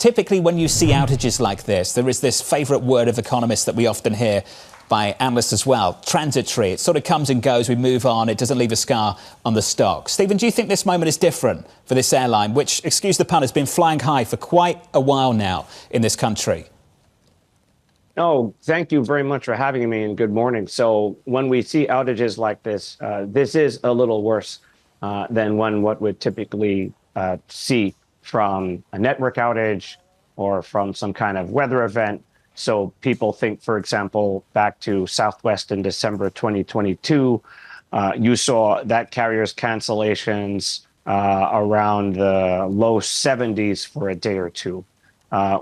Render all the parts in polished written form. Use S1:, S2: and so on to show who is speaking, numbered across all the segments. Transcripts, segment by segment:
S1: Typically, when you see outages like this, there is this favourite word of economists that we often hear by analysts as well, transitory. It sort of comes and goes, we move on, it doesn't leave a scar on the stock. Stephen, do you think this moment is different for this airline, which, excuse the pun, has been flying high for quite a while now in this country?
S2: Oh, thank you very much for having me, and good morning. So when we see outages like this, this is a little worse than what would typically see from a network outage or from some kind of weather event. So people think, for example, back to Southwest in December 2022, you saw that carrier's cancellations around the low 70s for a day or two,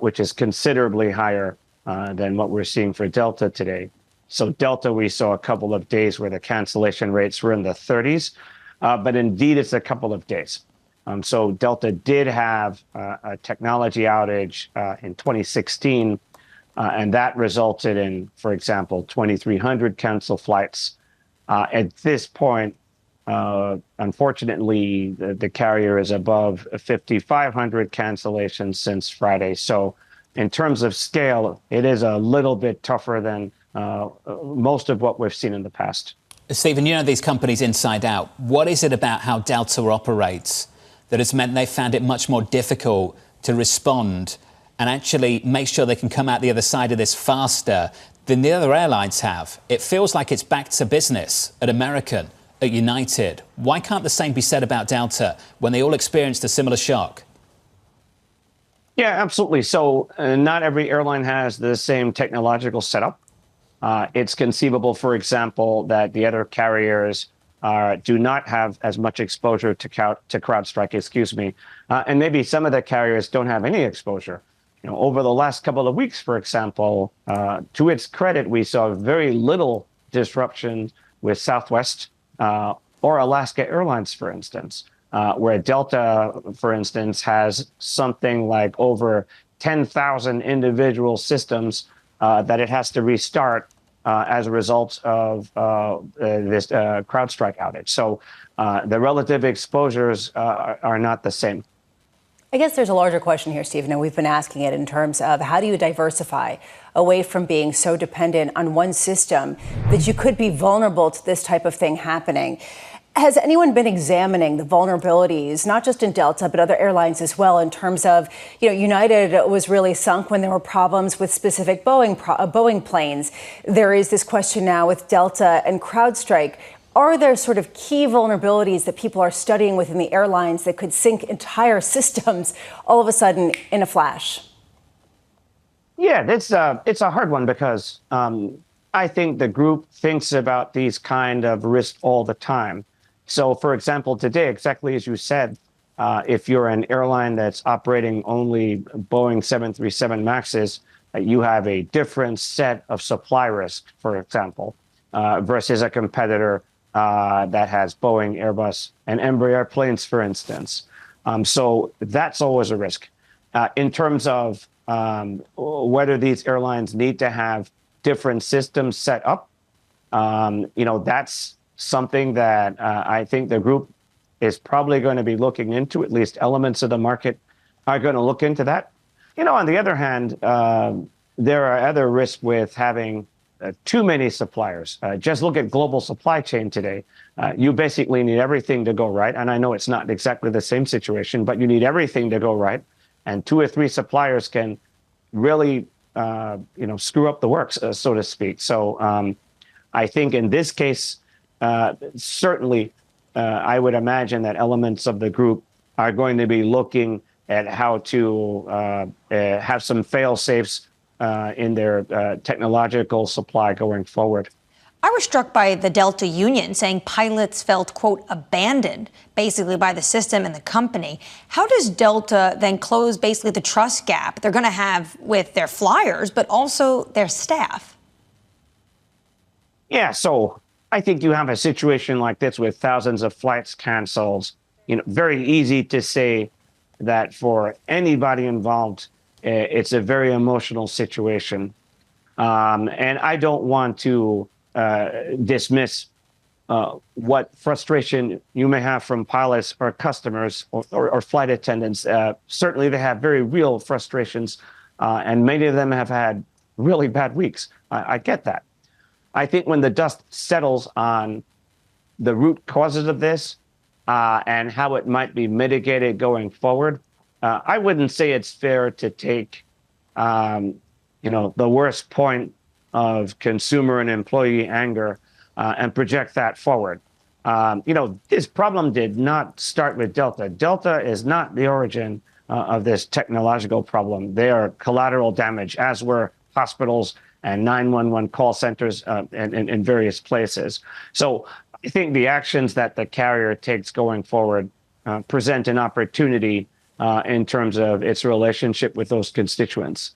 S2: which is considerably higher than what we're seeing for Delta today. So Delta, we saw a couple of days where the cancellation rates were in the 30s, but indeed it's a couple of days. So Delta did have a technology outage in 2016, and that resulted in, for example, 2,300 canceled flights. At this point, unfortunately, the carrier is above 5,500 cancellations since Friday. So in terms of scale, it is a little bit tougher than most of what we've seen in the past.
S1: Stephen, you know these companies inside out. What is it about how Delta operates that has meant they found it much more difficult to respond and actually make sure they can come out the other side of this faster than the other airlines have? It feels like it's back to business at American, at United. Why can't the same be said about Delta when they all experienced a similar shock?
S2: Yeah, absolutely. So not every airline has the same technological setup. It's conceivable, for example, that the other carriers do not have as much exposure to CrowdStrike, and maybe some of the carriers don't have any exposure. You know, over the last couple of weeks, for example, to its credit, we saw very little disruption with Southwest or Alaska Airlines, for instance, where Delta, for instance, has something like over 10,000 individual systems that it has to restart as a result of this CrowdStrike outage. So the relative exposures are not the same.
S3: I guess there's a larger question here, Stephen, and we've been asking it in terms of how do you diversify away from being so dependent on one system that you could be vulnerable to this type of thing happening? Has anyone been examining the vulnerabilities, not just in Delta, but other airlines as well, in terms of, United was really sunk when there were problems with specific Boeing planes. There is this question now with Delta and CrowdStrike. Are there sort of key vulnerabilities that people are studying within the airlines that could sink entire systems all of a sudden in a flash?
S2: Yeah, it's a hard one because I think the group thinks about these kind of risks all the time. So, for example, today, exactly as you said, if you're an airline that's operating only Boeing 737 MAXs, you have a different set of supply risk, for example, versus a competitor that has Boeing, Airbus, and Embraer planes, for instance. So that's always a risk. In terms of whether these airlines need to have different systems set up, that's something that I think the group is probably going to be looking into. At least elements of the market are going to look into that. On the other hand, there are other risks with having too many suppliers. Just look at global supply chain today. You basically need everything to go right. And I know it's not exactly the same situation, but you need everything to go right. And 2 or 3 suppliers can really, screw up the works, so to speak. So I think in this case, certainly, I would imagine that elements of the group are going to be looking at how to have some fail-safes in their technological supply going forward.
S4: I was struck by the Delta union saying pilots felt, quote, abandoned basically by the system and the company. How does Delta then close basically the trust gap they're going to have with their flyers, but also their staff?
S2: Yeah, so I think you have a situation like this with thousands of flights canceled. Very easy to say that for anybody involved, it's a very emotional situation. And I don't want to dismiss what frustration you may have from pilots or customers or flight attendants. Certainly, they have very real frustrations, and many of them have had really bad weeks. I get that. I think when the dust settles on the root causes of this and how it might be mitigated going forward, I wouldn't say it's fair to take, the worst point of consumer and employee anger and project that forward. This problem did not start with Delta. Delta is not the origin of this technological problem. They are collateral damage, as were hospitals and 911 call centers in various places. So I think the actions that the carrier takes going forward present an opportunity in terms of its relationship with those constituents.